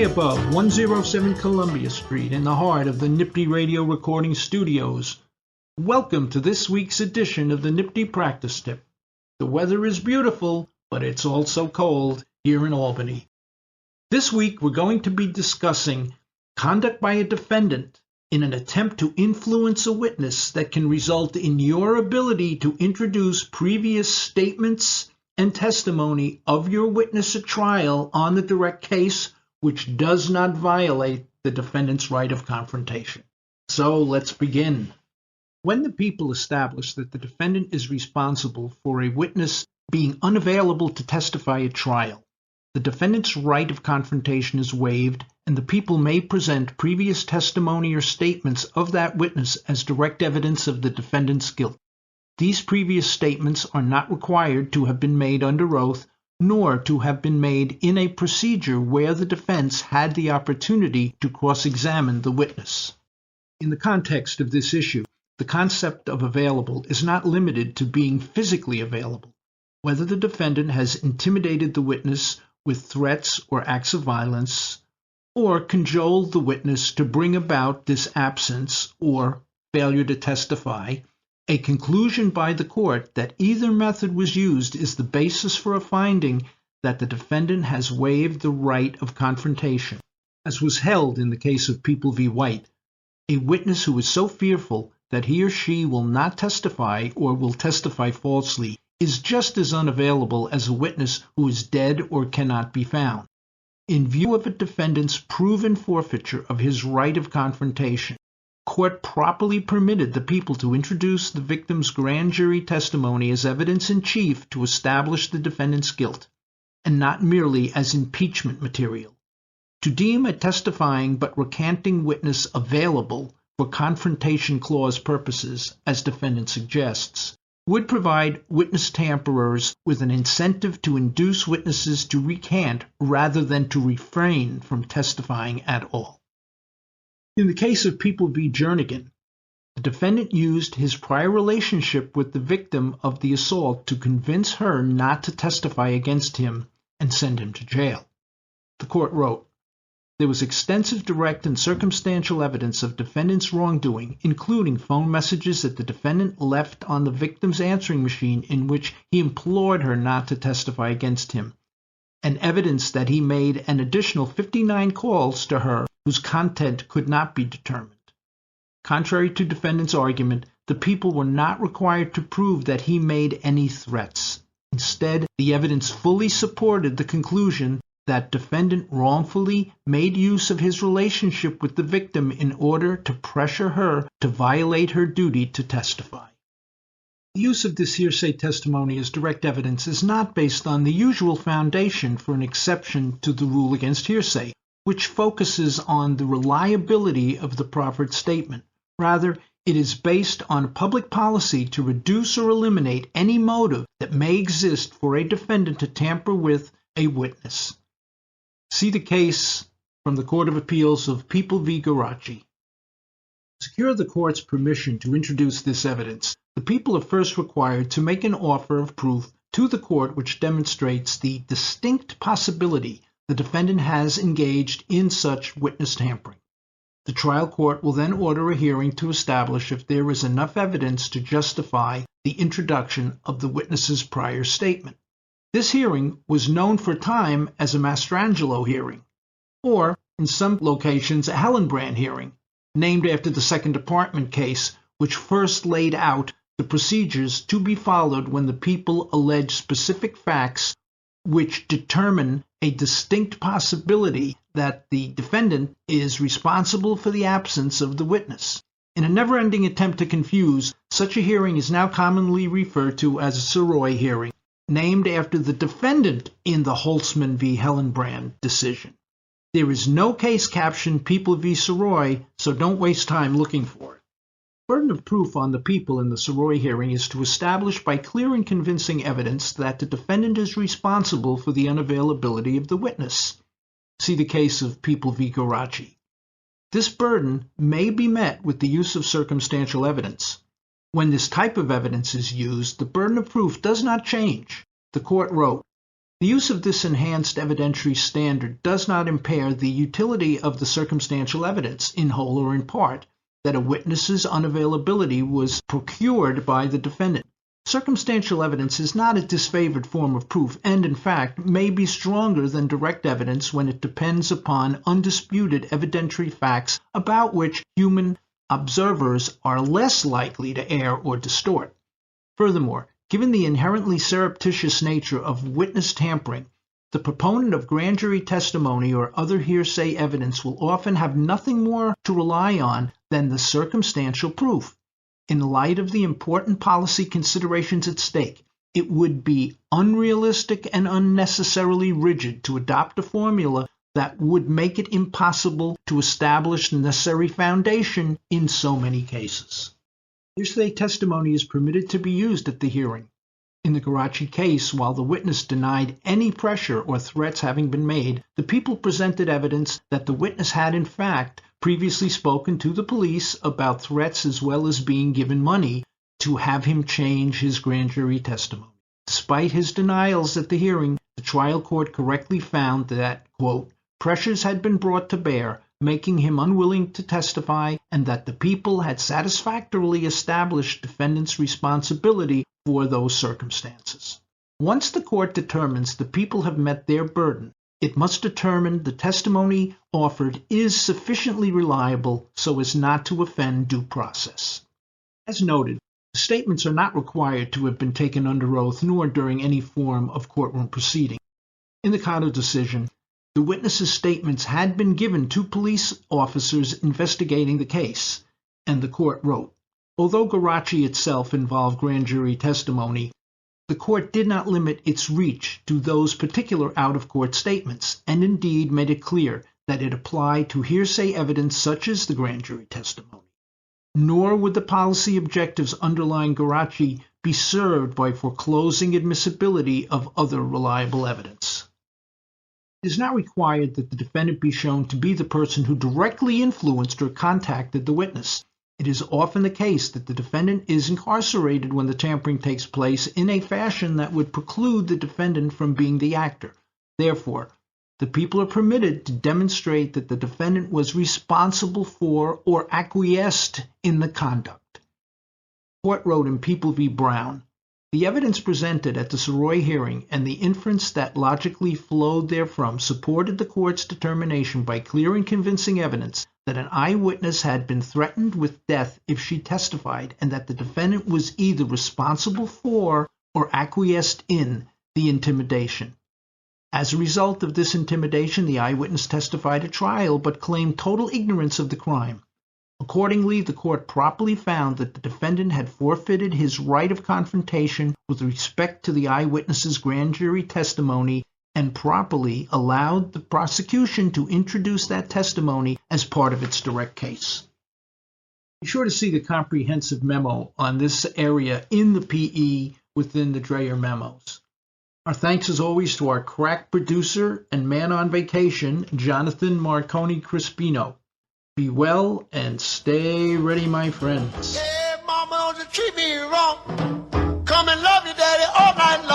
High above 107 Columbia Street in the heart of the NYPTI Radio Recording Studios. Welcome to this week's edition of the NYPTI Practice Tip. The weather is beautiful, but it's also cold here in Albany. This week we're going to be discussing conduct by a defendant in an attempt to influence a witness that can result in your ability to introduce previous statements and testimony of your witness at trial on the direct case, which does not violate the defendant's right of confrontation. So let's begin. When the people establish that the defendant is responsible for a witness being unavailable to testify at trial, the defendant's right of confrontation is waived, and the people may present previous testimony or statements of that witness as direct evidence of the defendant's guilt. These previous statements are not required to have been made under oath, nor to have been made in a procedure where the defense had the opportunity to cross-examine the witness. In the context of this issue, the concept of available is not limited to being physically available. Whether the defendant has intimidated the witness with threats or acts of violence, or cajoled the witness to bring about this absence or failure to testify, a conclusion by the court that either method was used is the basis for a finding that the defendant has waived the right of confrontation. As was held in the case of People v. White, a witness who is so fearful that he or she will not testify or will testify falsely is just as unavailable as a witness who is dead or cannot be found. In view of a defendant's proven forfeiture of his right of confrontation, court properly permitted the people to introduce the victim's grand jury testimony as evidence in chief to establish the defendant's guilt, and not merely as impeachment material. To deem a testifying but recanting witness available for confrontation clause purposes, as defendant suggests, would provide witness tamperers with an incentive to induce witnesses to recant rather than to refrain from testifying at all. In the case of People v. Jernigan, the defendant used his prior relationship with the victim of the assault to convince her not to testify against him and send him to jail. The court wrote, "There was extensive direct and circumstantial evidence of defendant's wrongdoing, including phone messages that the defendant left on the victim's answering machine in which he implored her not to testify against him, and evidence that he made an additional 59 calls to her whose content could not be determined. Contrary to defendant's argument, the people were not required to prove that he made any threats. Instead, the evidence fully supported the conclusion that defendant wrongfully made use of his relationship with the victim in order to pressure her to violate her duty to testify." The use of this hearsay testimony as direct evidence is not based on the usual foundation for an exception to the rule against hearsay, which focuses on the reliability of the proffered statement. Rather, it is based on public policy to reduce or eliminate any motive that may exist for a defendant to tamper with a witness. See the case from the Court of Appeals of People v. Garachi. To secure the court's permission to introduce this evidence, the people are first required to make an offer of proof to the court which demonstrates the distinct possibility the defendant has engaged in such witness tampering. The trial court will then order a hearing to establish if there is enough evidence to justify the introduction of the witness's prior statement. This hearing was known for a time as a Mastrangelo hearing, or, in some locations, a Hellenbrand hearing, named after the Second Department case, which first laid out the procedures to be followed when the people allege specific facts which determine a distinct possibility that the defendant is responsible for the absence of the witness. In a never-ending attempt to confuse, such a hearing is now commonly referred to as a Sirois hearing, named after the defendant in the Holtzman v. Hellenbrand decision. There is no case captioned People v. Sirois, so don't waste time looking for it. The burden of proof on the people in the Sirois hearing is to establish by clear and convincing evidence that the defendant is responsible for the unavailability of the witness. See the case of People v. Garachi. This burden may be met with the use of circumstantial evidence. When this type of evidence is used, the burden of proof does not change. The court wrote, The use of this enhanced evidentiary standard does not impair the utility of the circumstantial evidence, in whole or in part, that a witness's unavailability was procured by the defendant. Circumstantial evidence is not a disfavored form of proof and, in fact, may be stronger than direct evidence when it depends upon undisputed evidentiary facts about which human observers are less likely to err or distort. Furthermore, given the inherently surreptitious nature of witness tampering, the proponent of grand jury testimony or other hearsay evidence will often have nothing more to rely on than the circumstantial proof. In light of the important policy considerations at stake, it would be unrealistic and unnecessarily rigid to adopt a formula that would make it impossible to establish the necessary foundation in so many cases. Hearsay testimony is permitted to be used at the hearing. In the Garachi case, while the witness denied any pressure or threats having been made, the people presented evidence that the witness had in fact previously spoken to the police about threats as well as being given money to have him change his grand jury testimony. Despite his denials at the hearing, the trial court correctly found that, quote, pressures had been brought to bear, making him unwilling to testify, and that the people had satisfactorily established defendant's responsibility for those circumstances. Once the court determines the people have met their burden, it must determine the testimony offered is sufficiently reliable so as not to offend due process. As noted, the statements are not required to have been taken under oath nor during any form of courtroom proceeding. In the Cotto decision, the witness's statements had been given to police officers investigating the case, and the court wrote, although Garachi itself involved grand jury testimony, the court did not limit its reach to those particular out-of-court statements, and indeed made it clear that it applied to hearsay evidence such as the grand jury testimony. Nor would the policy objectives underlying Garachi be served by foreclosing admissibility of other reliable evidence. It is not required that the defendant be shown to be the person who directly influenced or contacted the witness. It is often the case that the defendant is incarcerated when the tampering takes place in a fashion that would preclude the defendant from being the actor. Therefore, the people are permitted to demonstrate that the defendant was responsible for or acquiesced in the conduct. The court wrote in People v. Brown, the evidence presented at the Sirois hearing and the inference that logically flowed therefrom supported the court's determination by clear and convincing evidence that an eyewitness had been threatened with death if she testified, and that the defendant was either responsible for or acquiesced in the intimidation. As a result of this intimidation, the eyewitness testified at trial but claimed total ignorance of the crime. Accordingly, the court properly found that the defendant had forfeited his right of confrontation with respect to the eyewitness's grand jury testimony and properly allowed the prosecution to introduce that testimony as part of its direct case. Be sure to see the comprehensive memo on this area in the PE within the Dreyer memos. Our thanks as always to our crack producer and man on vacation, Jonathan Marconi Crispino. Be well and stay ready, my friends. Hey, mama, don't you treat me wrong. Come and love you, daddy, all night long.